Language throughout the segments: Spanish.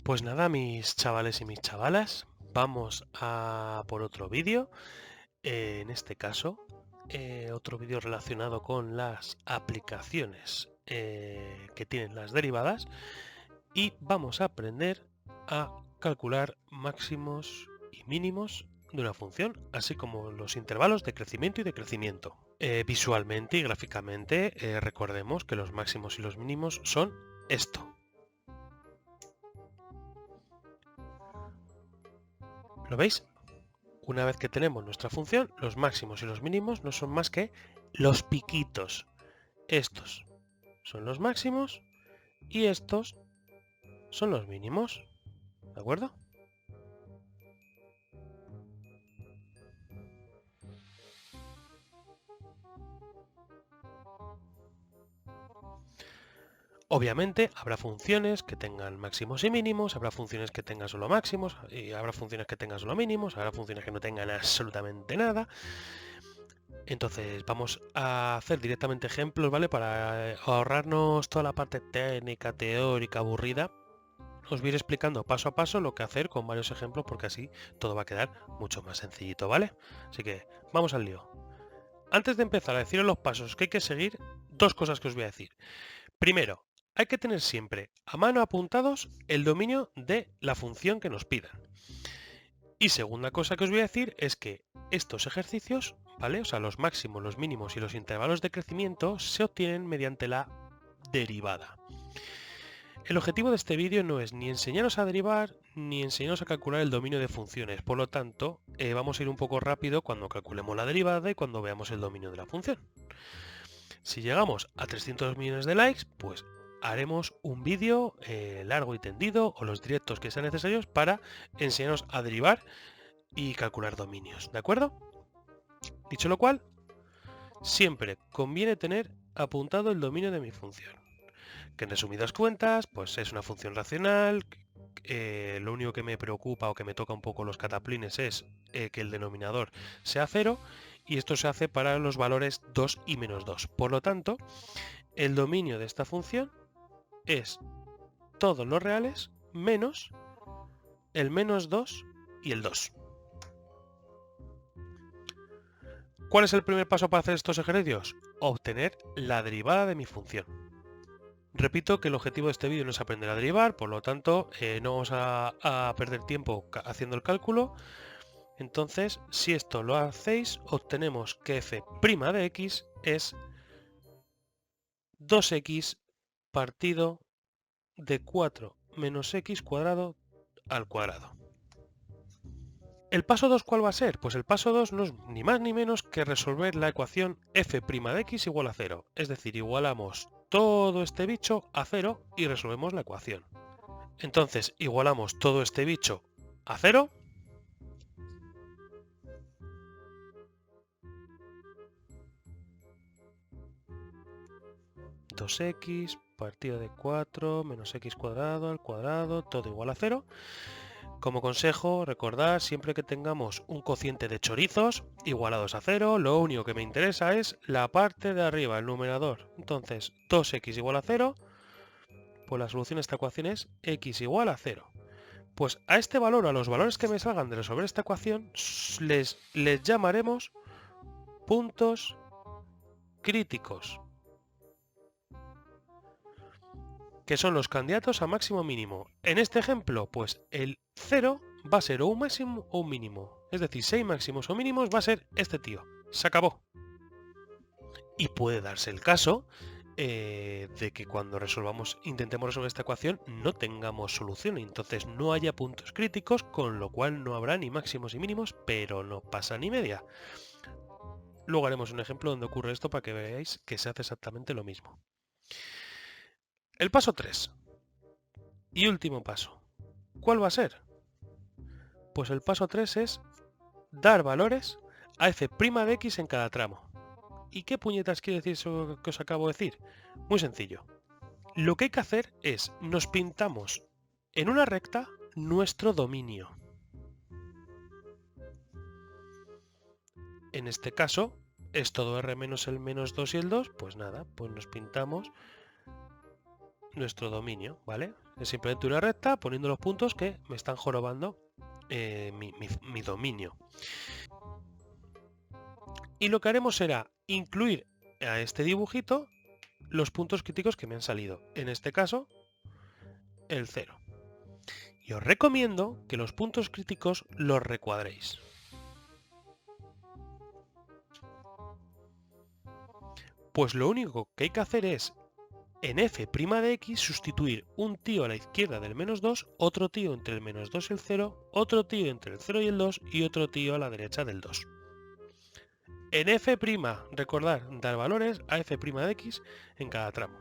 Pues nada, mis chavales y mis chavalas, vamos a por otro vídeo. En este caso, otro vídeo relacionado con las aplicaciones que tienen las derivadas y vamos a aprender a calcular máximos y mínimos de una función, así como los intervalos de crecimiento y decrecimiento. Visualmente y gráficamente, recordemos que los máximos y los mínimos son esto. ¿Lo veis? Una vez que tenemos nuestra función, los máximos y los mínimos no son más que los piquitos. Estos son los máximos y estos son los mínimos. ¿De acuerdo? Obviamente habrá funciones que tengan máximos y mínimos, habrá funciones que tengan solo máximos, y habrá funciones que tengan solo mínimos, habrá funciones que no tengan absolutamente nada. Entonces vamos a hacer directamente ejemplos, ¿vale? Para ahorrarnos toda la parte técnica, teórica, aburrida. Os voy a ir explicando paso a paso lo que hacer con varios ejemplos porque así todo va a quedar mucho más sencillito, ¿vale? Así que vamos al lío. Antes de empezar a deciros los pasos que hay que seguir, dos cosas que os voy a decir. Primero, hay que tener siempre a mano apuntados el dominio de la función que nos pidan. Y segunda cosa que os voy a decir es que estos ejercicios, ¿vale? O sea, los máximos, los mínimos y los intervalos de crecimiento se obtienen mediante la derivada. El objetivo de este vídeo no es ni enseñaros a derivar ni enseñaros a calcular el dominio de funciones, por lo tanto vamos a ir un poco rápido cuando calculemos la derivada y cuando veamos el dominio de la función. Si llegamos a 300 millones de likes, pues haremos un vídeo largo y tendido o los directos que sean necesarios para enseñaros a derivar y calcular dominios, ¿de acuerdo? Dicho lo cual, siempre conviene tener apuntado el dominio de mi función, que en resumidas cuentas, pues es una función racional. Lo único que me preocupa o que me toca un poco los cataplines es que el denominador sea 0 y esto se hace para los valores 2 y menos 2. Por lo tanto, el dominio de esta función es todos los reales menos el menos 2 y el 2. ¿Cuál es el primer paso para hacer estos ejercicios? Obtener la derivada de mi función. Repito que el objetivo de este vídeo no es aprender a derivar, por lo tanto no vamos a perder tiempo haciendo el cálculo. Entonces, si esto lo hacéis, obtenemos que f' de x es 2x partido de 4 menos x cuadrado al cuadrado. ¿El paso 2 cuál va a ser? Pues el paso 2 no es ni más ni menos que resolver la ecuación f' de x igual a 0. Es decir, igualamos todo este bicho a 0 y resolvemos la ecuación. Entonces, igualamos todo este bicho a 0. Dos x partido de 4 menos x cuadrado al cuadrado, todo igual a 0. Como consejo, recordad siempre que tengamos un cociente de chorizos igualados a 0, lo único que me interesa es la parte de arriba, el numerador. Entonces, 2x igual a 0, pues la solución de esta ecuación es x igual a 0. Pues a este valor, a los valores que me salgan de resolver esta ecuación, les llamaremos puntos críticos, que son los candidatos a máximo mínimo. En este ejemplo, pues el 0 va a ser o un máximo o un mínimo. Es decir, si hay máximos o mínimos va a ser este tío. Se acabó. Y puede darse el caso de que cuando intentemos resolver esta ecuación no tengamos solución. Entonces no haya puntos críticos, con lo cual no habrá ni máximos ni mínimos, pero no pasa ni media. Luego haremos un ejemplo donde ocurre esto para que veáis que se hace exactamente lo mismo. El paso 3. Y último paso. ¿Cuál va a ser? Pues el paso 3 es dar valores a f' de x en cada tramo. ¿Y qué puñetas quiere decir eso que os acabo de decir? Muy sencillo. Lo que hay que hacer es, nos pintamos en una recta nuestro dominio. En este caso, es todo r menos el menos 2 y el 2, pues nada, pues nos pintamos nuestro dominio, ¿vale? Es simplemente una recta poniendo los puntos que me están jorobando mi dominio. Y lo que haremos será incluir a este dibujito los puntos críticos que me han salido. En este caso, el 0. Y os recomiendo que los puntos críticos los recuadréis. Pues lo único que hay que hacer es, en f' de x, sustituir un tío a la izquierda del -2, otro tío entre el -2 y el 0, otro tío entre el 0 y el 2 y otro tío a la derecha del 2. En f', recordad, dar valores a f' de x en cada tramo.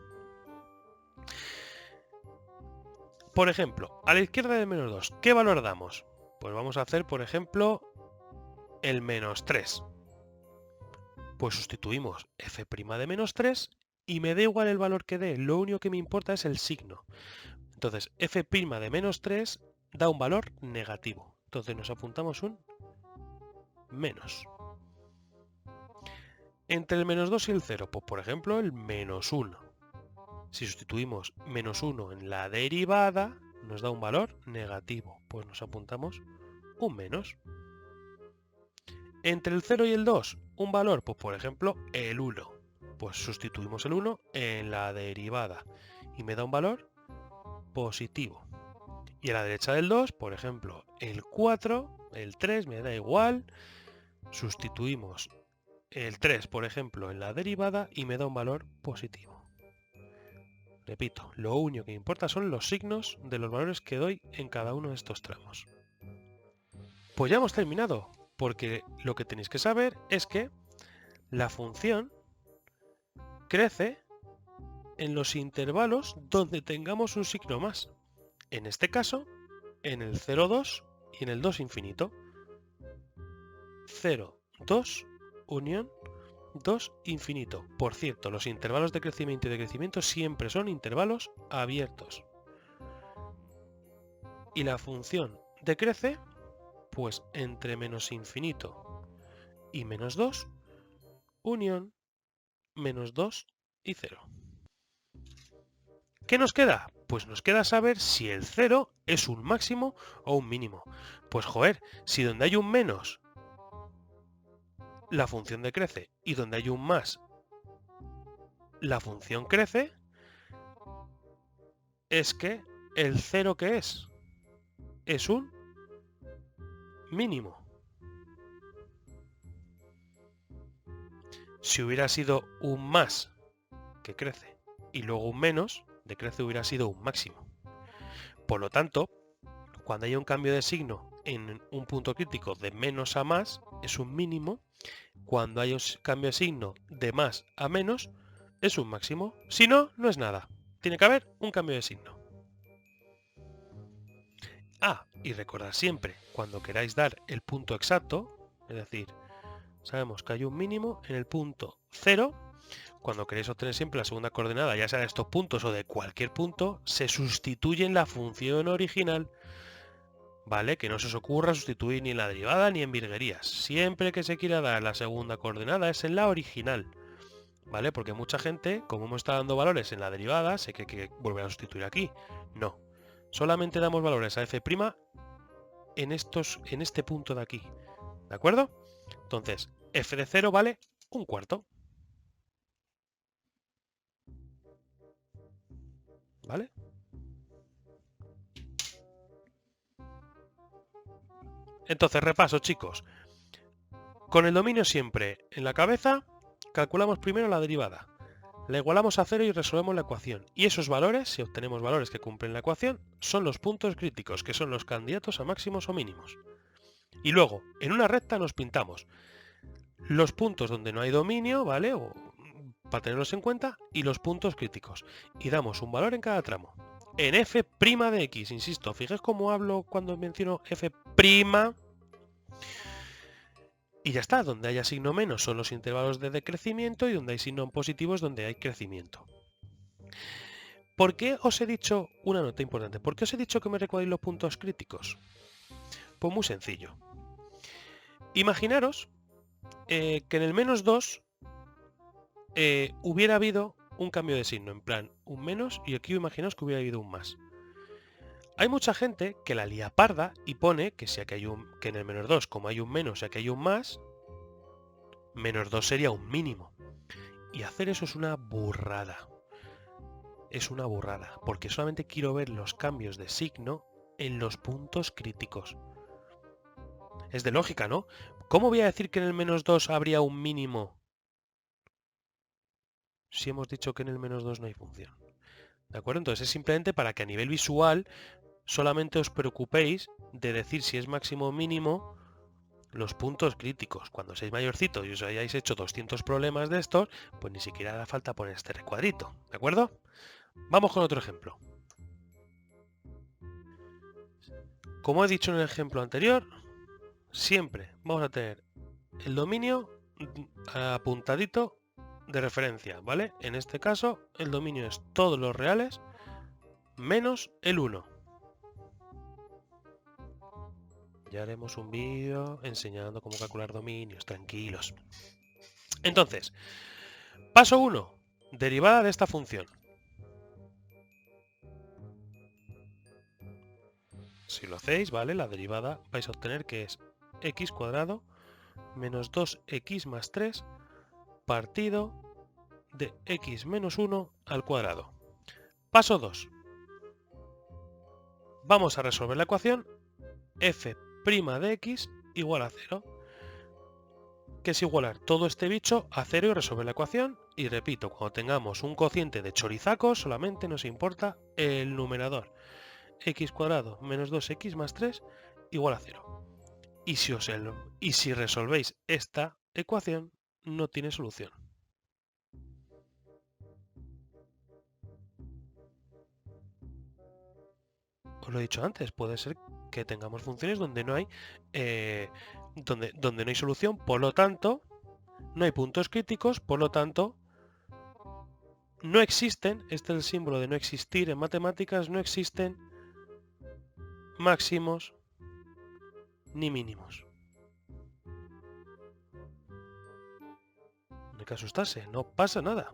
Por ejemplo, a la izquierda del -2, ¿qué valor damos? Pues vamos a hacer, por ejemplo, el -3. Pues sustituimos f' de -3 y me da igual el valor que dé, lo único que me importa es el signo. Entonces, f' de -3 da un valor negativo. Entonces nos apuntamos un menos. Entre el -2 y el 0, pues por ejemplo el -1. Si sustituimos -1 en la derivada, nos da un valor negativo. Pues nos apuntamos un menos. Entre el 0 y el 2, un valor, pues por ejemplo el 1. Pues sustituimos el 1 en la derivada y me da un valor positivo. Y a la derecha del 2, por ejemplo, el 4, el 3, me da igual. Sustituimos el 3, por ejemplo, en la derivada y me da un valor positivo. Repito, lo único que importa son los signos de los valores que doy en cada uno de estos tramos. Pues ya hemos terminado, porque lo que tenéis que saber es que la función crece en los intervalos donde tengamos un signo más. En este caso, en el 0,2 y en el 2 infinito. 0, 2, unión, 2, infinito. Por cierto, los intervalos de crecimiento y decrecimiento siempre son intervalos abiertos. Y la función decrece, pues entre menos infinito y menos 2, unión, menos 2 y 0. ¿Qué nos queda? Pues nos queda saber si el 0 es un máximo o un mínimo. Pues joder, si donde hay un menos la función decrece y donde hay un más la función crece, es que el 0 que es un mínimo. Si hubiera sido un más que crece y luego un menos, decrece, hubiera sido un máximo. Por lo tanto, cuando haya un cambio de signo en un punto crítico de menos a más, es un mínimo. Cuando hay un cambio de signo de más a menos, es un máximo. Si no, no es nada. Tiene que haber un cambio de signo. Ah, y recordad siempre, cuando queráis dar el punto exacto, es decir, sabemos que hay un mínimo en el punto 0, cuando queréis obtener siempre la segunda coordenada, ya sea de estos puntos o de cualquier punto, se sustituye en la función original. ¿Vale? Que no se os ocurra sustituir ni en la derivada ni en virguerías. Siempre que se quiera dar la segunda coordenada es en la original. ¿Vale? Porque mucha gente, como hemos estado dando valores en la derivada, se cree que volver a sustituir aquí. No. Solamente damos valores a f' en este punto de aquí. ¿De acuerdo? Entonces, f de 0 vale un cuarto. ¿Vale? Entonces, repaso, chicos. Con el dominio siempre en la cabeza, calculamos primero la derivada. La igualamos a 0 y resolvemos la ecuación. Y esos valores, si obtenemos valores que cumplen la ecuación, son los puntos críticos, que son los candidatos a máximos o mínimos. Y luego, en una recta nos pintamos los puntos donde no hay dominio, ¿vale? Para tenerlos en cuenta, y los puntos críticos. Y damos un valor en cada tramo. En f' de x, insisto, fijáis cómo hablo cuando menciono f'. Y ya está, donde haya signo menos son los intervalos de decrecimiento y donde hay signo positivo es donde hay crecimiento. ¿Por qué os he dicho una nota importante? ¿Por qué os he dicho que me recuadréis los puntos críticos? Pues muy sencillo. Imaginaros que en el -2 hubiera habido un cambio de signo, en plan un menos, y aquí imaginaos que hubiera habido un más. Hay mucha gente que la lía parda y pone que si aquí hay que en el menos 2, como hay un menos y aquí hay un más, menos 2 sería un mínimo. Y hacer eso es una burrada. Es una burrada, porque solamente quiero ver los cambios de signo en los puntos críticos. Es de lógica, ¿no? ¿Cómo voy a decir que en el menos 2 habría un mínimo si hemos dicho que en el menos 2 no hay función? ¿De acuerdo? Entonces es simplemente para que a nivel visual solamente os preocupéis de decir si es máximo o mínimo los puntos críticos. Cuando seáis mayorcitos y os hayáis hecho 200 problemas de estos, pues ni siquiera hará falta poner este recuadrito, ¿de acuerdo? Vamos con otro ejemplo. Como he dicho en el ejemplo anterior, siempre vamos a tener el dominio apuntadito de referencia, ¿vale? En este caso, el dominio es todos los reales menos el 1. Ya haremos un vídeo enseñando cómo calcular dominios, tranquilos. Entonces, paso 1, derivada de esta función. Si lo hacéis, ¿vale? La derivada vais a obtener que es x cuadrado menos 2x más 3 partido de x menos 1 al cuadrado. Paso 2. Vamos a resolver la ecuación f' de x igual a 0, que es igualar todo este bicho a 0 y resolver la ecuación. Y repito, cuando tengamos un cociente de chorizacos solamente nos importa el numerador. X cuadrado menos 2x más 3 igual a 0. Y si resolvéis esta ecuación, no tiene solución. Os lo he dicho antes, puede ser que tengamos funciones donde no hay donde no hay solución, por lo tanto, no hay puntos críticos, por lo tanto, no existen, este es el símbolo de no existir en matemáticas, no existen máximos ni mínimos. No hay que asustarse, no pasa nada.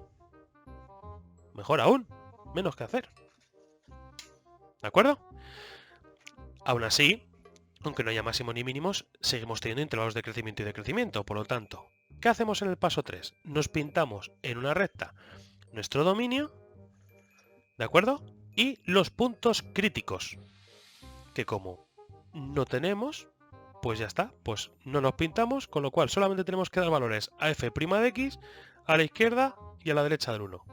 Mejor aún, menos que hacer. ¿De acuerdo? Aún así, aunque no haya máximos ni mínimos, seguimos teniendo intervalos de crecimiento y decrecimiento. Por lo tanto, ¿qué hacemos en el paso 3? Nos pintamos en una recta nuestro dominio, ¿de acuerdo? Y los puntos críticos, que como no tenemos, pues ya está, pues no nos pintamos, con lo cual solamente tenemos que dar valores a f' de x, a la izquierda y a la derecha del 1.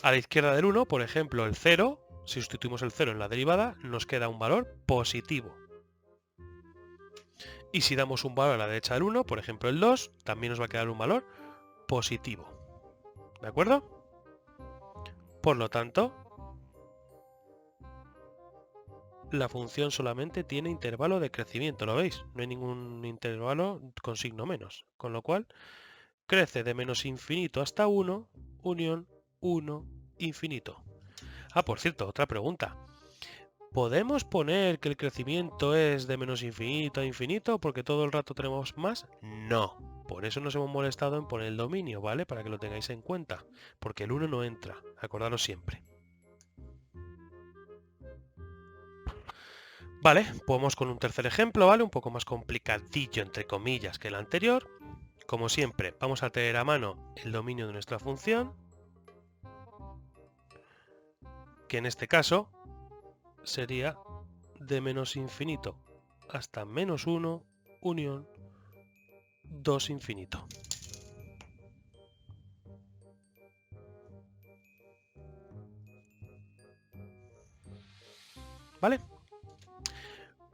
A la izquierda del 1, por ejemplo, el 0, si sustituimos el 0 en la derivada, nos queda un valor positivo. Y si damos un valor a la derecha del 1, por ejemplo el 2, también nos va a quedar un valor positivo. ¿De acuerdo? Por lo tanto, la función solamente tiene intervalo de crecimiento, ¿lo veis? No hay ningún intervalo con signo menos. Con lo cual, crece de menos infinito hasta 1, unión 1, infinito. Ah, por cierto, otra pregunta. ¿Podemos poner que el crecimiento es de menos infinito a infinito porque todo el rato tenemos más? No. Por eso nos hemos molestado en poner el dominio, ¿vale? Para que lo tengáis en cuenta. Porque el 1 no entra. Acordaros siempre. Vale, pues vamos con un tercer ejemplo, ¿vale? Un poco más complicadillo, entre comillas, que el anterior. Como siempre, vamos a tener a mano el dominio de nuestra función, que en este caso sería de menos infinito hasta menos 1, unión 2 infinito. ¿Vale?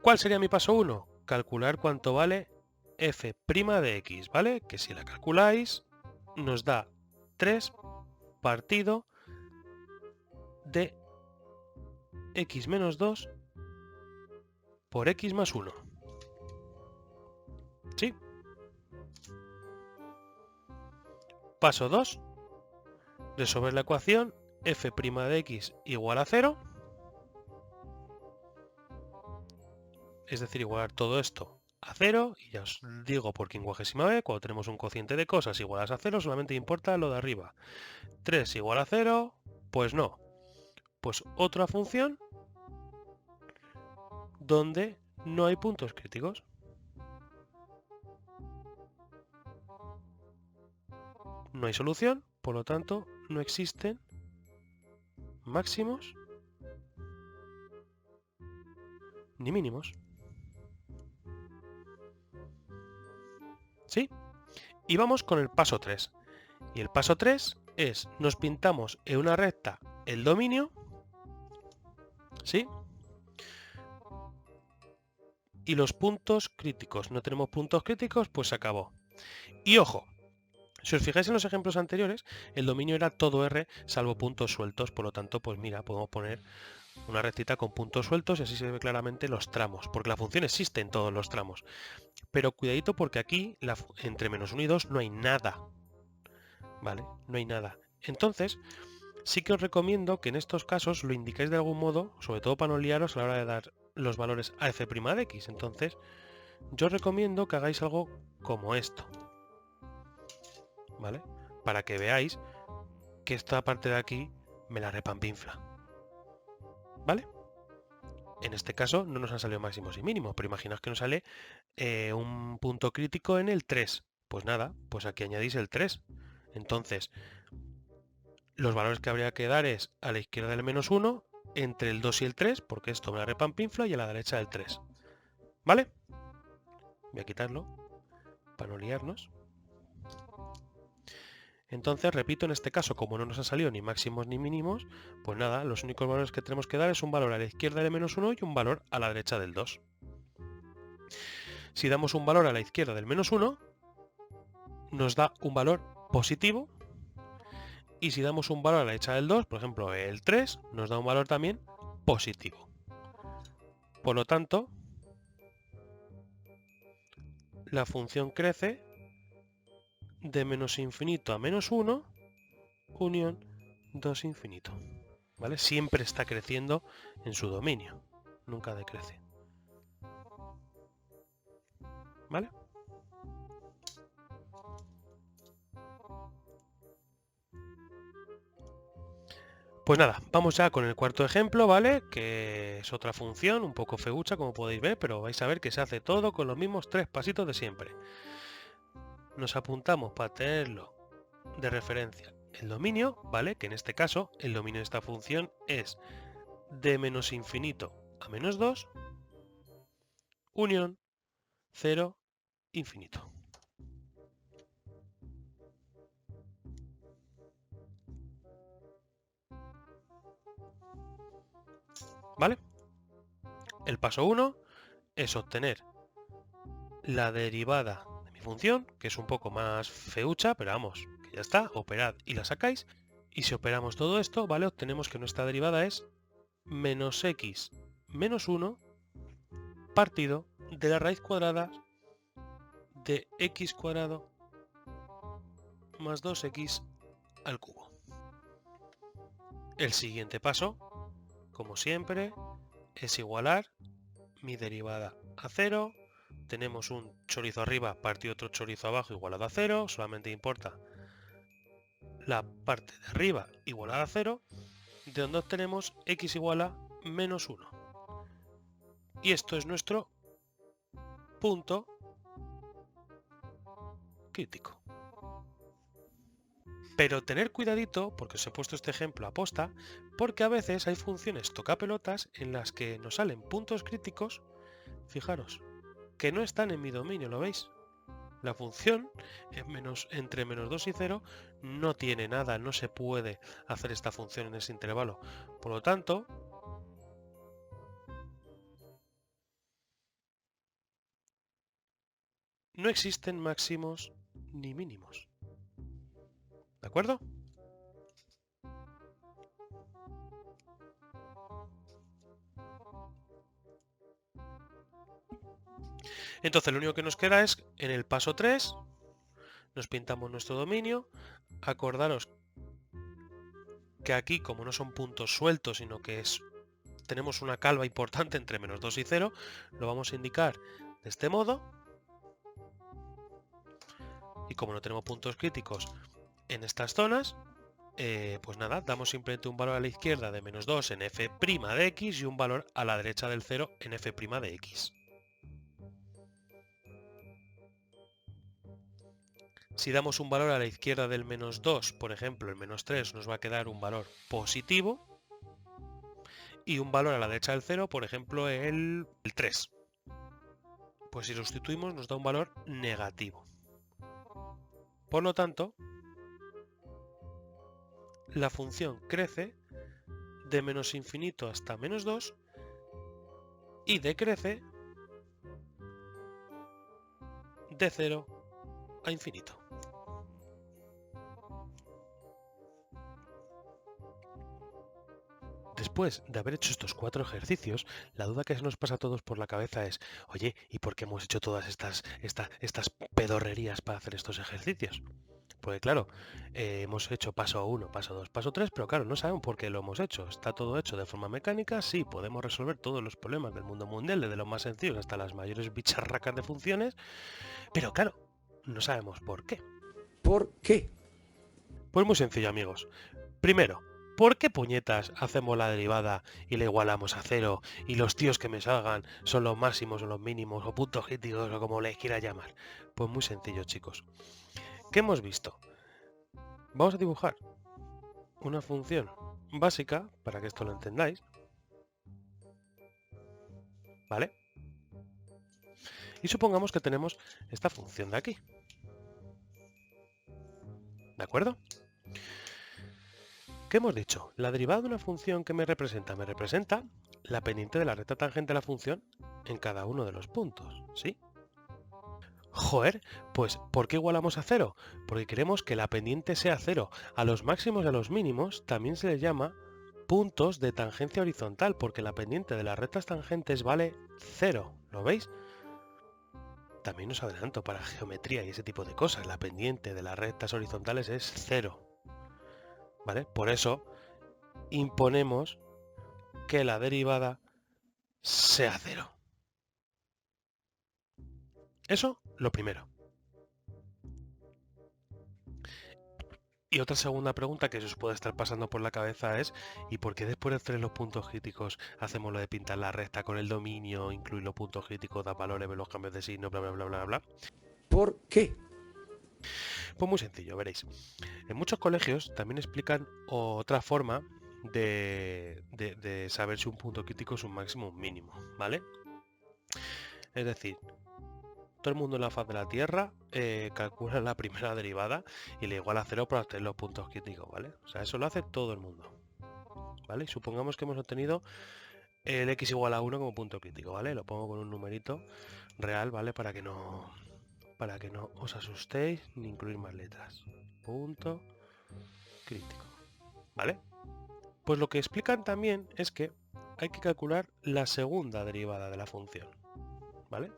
¿Cuál sería mi paso 1? Calcular cuánto vale f' de x, ¿vale? Que si la calculáis nos da 3 partido de x menos 2 por x más 1. ¿Sí? Paso 2. Resolver la ecuación f' de x igual a 0. Es decir, igualar todo esto a 0. Y ya os digo por quincuagésima vez, cuando tenemos un cociente de cosas igualadas a 0, solamente importa lo de arriba. 3 igual a 0, pues no. Pues otra función donde no hay puntos críticos. No hay solución, por lo tanto, no existen máximos ni mínimos. ¿Sí? Y vamos con el paso 3. Y el paso 3 es, nos pintamos en una recta el dominio, ¿sí? Y los puntos críticos. No tenemos puntos críticos, pues se acabó. Y ojo, si os fijáis en los ejemplos anteriores, el dominio era todo R salvo puntos sueltos, por lo tanto, pues mira, podemos poner una rectita con puntos sueltos y así se ve claramente los tramos, porque la función existe en todos los tramos. Pero cuidadito porque aquí, entre -1 y 2, no hay nada. ¿Vale? No hay nada. Entonces, sí que os recomiendo que en estos casos lo indicáis de algún modo, sobre todo para no liaros a la hora de dar los valores a f' de x. Entonces, yo os recomiendo que hagáis algo como esto. ¿Vale? Para que veáis que esta parte de aquí me la repampinfla. ¿Vale? En este caso no nos han salido máximos y mínimos, pero imaginaos que nos sale un punto crítico en el 3. Pues nada, pues aquí añadís el 3. Entonces, los valores que habría que dar es a la izquierda del -1, entre el 2 y el 3, porque esto me la repampinfla, y a la derecha del 3. ¿Vale? Voy a quitarlo para no liarnos. Entonces, repito, en este caso, como no nos han salido ni máximos ni mínimos, pues nada, los únicos valores que tenemos que dar es un valor a la izquierda del -1 y un valor a la derecha del 2. Si damos un valor a la izquierda del -1, nos da un valor positivo, y si damos un valor a la derecha del 2, por ejemplo el 3, nos da un valor también positivo. Por lo tanto, la función crece de -infinito a -1, unión 2 infinito. ¿Vale? Siempre está creciendo en su dominio, nunca decrece. ¿Vale? Pues nada, vamos ya con el cuarto ejemplo, ¿vale? Que es otra función, un poco feucha, como podéis ver, pero vais a ver que se hace todo con los mismos 3 pasitos de siempre. Nos apuntamos para tenerlo de referencia el dominio, ¿vale? Que en este caso, el dominio de esta función es de -infinito a -2, unión 0, infinito. ¿Vale? El paso 1 es obtener la derivada de mi función, que es un poco más feucha, pero vamos, que ya está, operad y la sacáis. Y si operamos todo esto, ¿vale? Obtenemos que nuestra derivada es -x menos 1 partido de la raíz cuadrada de x cuadrado más 2x al cubo. El siguiente paso, como siempre, es igualar mi derivada a 0. Tenemos un chorizo arriba partido otro chorizo abajo igualado a 0. Solamente importa la parte de arriba igualada a 0, de donde obtenemos x igual a -1. Y esto es nuestro punto crítico. Pero tener cuidadito, porque os he puesto este ejemplo a posta, porque a veces hay funciones tocapelotas en las que nos salen puntos críticos, fijaros, que no están en mi dominio, ¿lo veis? La función entre -2 y 0 no tiene nada, no se puede hacer esta función en ese intervalo. Por lo tanto, no existen máximos ni mínimos. ¿De acuerdo? Entonces lo único que nos queda es, en el paso 3, nos pintamos nuestro dominio. Acordaros que aquí, como no son puntos sueltos, sino que tenemos una calva importante entre -2 y 0, lo vamos a indicar de este modo. Y como no tenemos puntos críticos en estas zonas, pues nada, damos simplemente un valor a la izquierda de menos 2 en f' de x y un valor a la derecha del 0 en f' de x. Si damos un valor a la izquierda del menos 2, por ejemplo, el menos 3, nos va a quedar un valor positivo. Y un valor a la derecha del 0, por ejemplo, el 3. Pues si lo sustituimos nos da un valor negativo. Por lo tanto, la función crece de menos infinito hasta menos 2 y decrece de 0 a infinito. Después de haber hecho estos 4 ejercicios, la duda que se nos pasa a todos por la cabeza es, oye, ¿y por qué hemos hecho todas estas pedorrerías para hacer estos ejercicios? Porque claro, hemos hecho paso 1, paso 2, paso 3, pero claro, no sabemos por qué lo hemos hecho. Está todo hecho de forma mecánica, sí, podemos resolver todos los problemas del mundo mundial, desde los más sencillos hasta las mayores bicharracas de funciones, pero claro, no sabemos por qué. ¿Por qué? Pues muy sencillo, amigos. Primero, ¿por qué puñetas hacemos la derivada y la igualamos a 0 y los tíos que me salgan son los máximos o los mínimos o puntos críticos o como les quiera llamar? Pues muy sencillo, chicos. ¿Qué hemos visto? Vamos a dibujar una función básica para que esto lo entendáis, ¿vale? Y supongamos que tenemos esta función de aquí, ¿de acuerdo? ¿Qué hemos dicho? La derivada de una función que me representa la pendiente de la recta tangente a la función en cada uno de los puntos, ¿sí? Joder, pues ¿por qué igualamos a 0? Porque queremos que la pendiente sea 0. A los máximos y a los mínimos también se les llama puntos de tangencia horizontal, porque la pendiente de las rectas tangentes vale 0, ¿lo veis? También os adelanto para geometría y ese tipo de cosas, la pendiente de las rectas horizontales es 0, ¿vale? Por eso imponemos que la derivada sea 0. Eso, lo primero. Y otra segunda pregunta que se os puede estar pasando por la cabeza es ¿y por qué después de hacer los puntos críticos hacemos lo de pintar la recta con el dominio, incluir los puntos críticos, dar valores, ver los cambios de signo, bla, bla, bla, bla, bla? ¿Por qué? Pues muy sencillo, veréis. En muchos colegios también explican otra forma de saber si un punto crítico es un máximo o un mínimo, ¿vale? Es decir, todo el mundo en la faz de la Tierra calcula la primera derivada y le iguala a 0 para obtener los puntos críticos, ¿vale? O sea, eso lo hace todo el mundo, ¿vale? Y supongamos que hemos obtenido el x igual a 1 como punto crítico, ¿vale? Lo pongo con un numerito real, ¿vale? Para que no os asustéis ni incluir más letras. Punto crítico, ¿vale? Pues lo que explican también es que hay que calcular la segunda derivada de la función, ¿vale?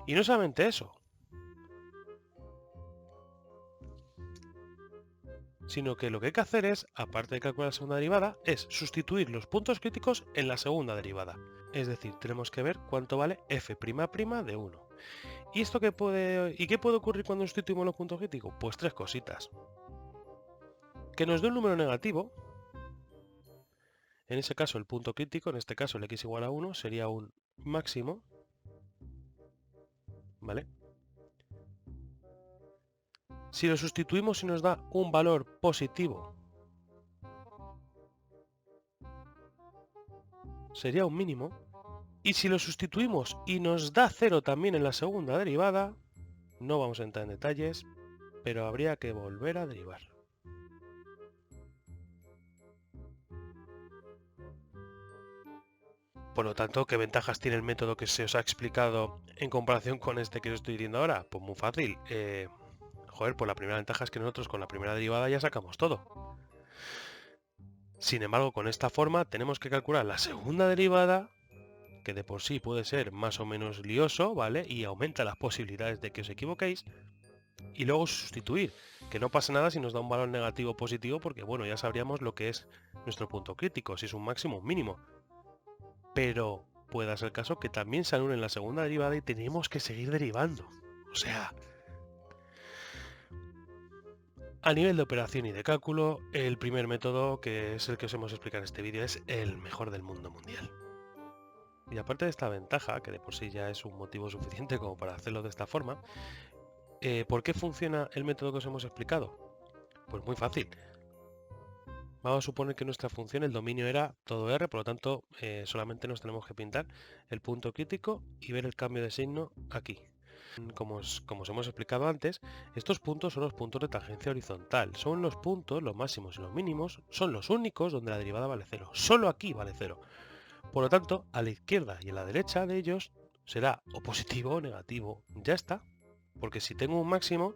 Y no solamente eso, sino que lo que hay que hacer es, aparte de calcular la segunda derivada, es sustituir los puntos críticos en la segunda derivada. Es decir, tenemos que ver cuánto vale f' de 1. ¿Y esto qué puede ocurrir cuando sustituimos los puntos críticos? Pues tres cositas. Que nos dé un número negativo. En ese caso el punto crítico, en este caso el x igual a 1, sería un máximo, ¿vale? Si lo sustituimos y nos da un valor positivo, sería un mínimo. Y si lo sustituimos y nos da 0 también en la segunda derivada, no vamos a entrar en detalles, pero habría que volver a derivar. Por lo tanto, ¿qué ventajas tiene el método que se os ha explicado en comparación con este que os estoy diciendo ahora? Pues muy fácil. Joder, pues la primera ventaja es que nosotros con la primera derivada ya sacamos todo. Sin embargo, con esta forma tenemos que calcular la segunda derivada, que de por sí puede ser más o menos lioso, ¿vale? Y aumenta las posibilidades de que os equivoquéis. Y luego sustituir, que no pasa nada si nos da un valor negativo o positivo, porque bueno, ya sabríamos lo que es nuestro punto crítico, si es un máximo o un mínimo. Pero puede ser el caso que también se anule en la segunda derivada y tenemos que seguir derivando. O sea, A nivel de operación y de cálculo, el primer método, que es el que os hemos explicado en este vídeo, es el mejor del mundo mundial. Y aparte de esta ventaja, que de por sí ya es un motivo suficiente como para hacerlo de esta forma, ¿por qué funciona el método que os hemos explicado? Pues muy fácil. Vamos a suponer que nuestra función, el dominio era todo R, por lo tanto solamente nos tenemos que pintar el punto crítico y ver el cambio de signo aquí. Como os hemos explicado antes, estos puntos son los puntos de tangencia horizontal. Son los puntos, los máximos y los mínimos, son los únicos donde la derivada vale 0. Solo aquí vale 0. Por lo tanto, a la izquierda y a la derecha de ellos será o positivo o negativo. Ya está. Porque si tengo un máximo,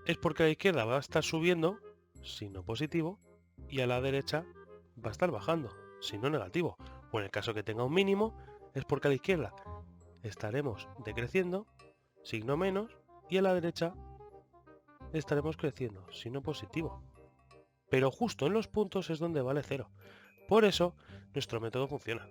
es porque a la izquierda va a estar subiendo, signo positivo, y a la derecha va a estar bajando, signo negativo. O en el caso que tenga un mínimo, es porque a la izquierda estaremos decreciendo, signo menos, y a la derecha estaremos creciendo, signo positivo. Pero justo en los puntos es donde vale 0. Por eso nuestro método funciona.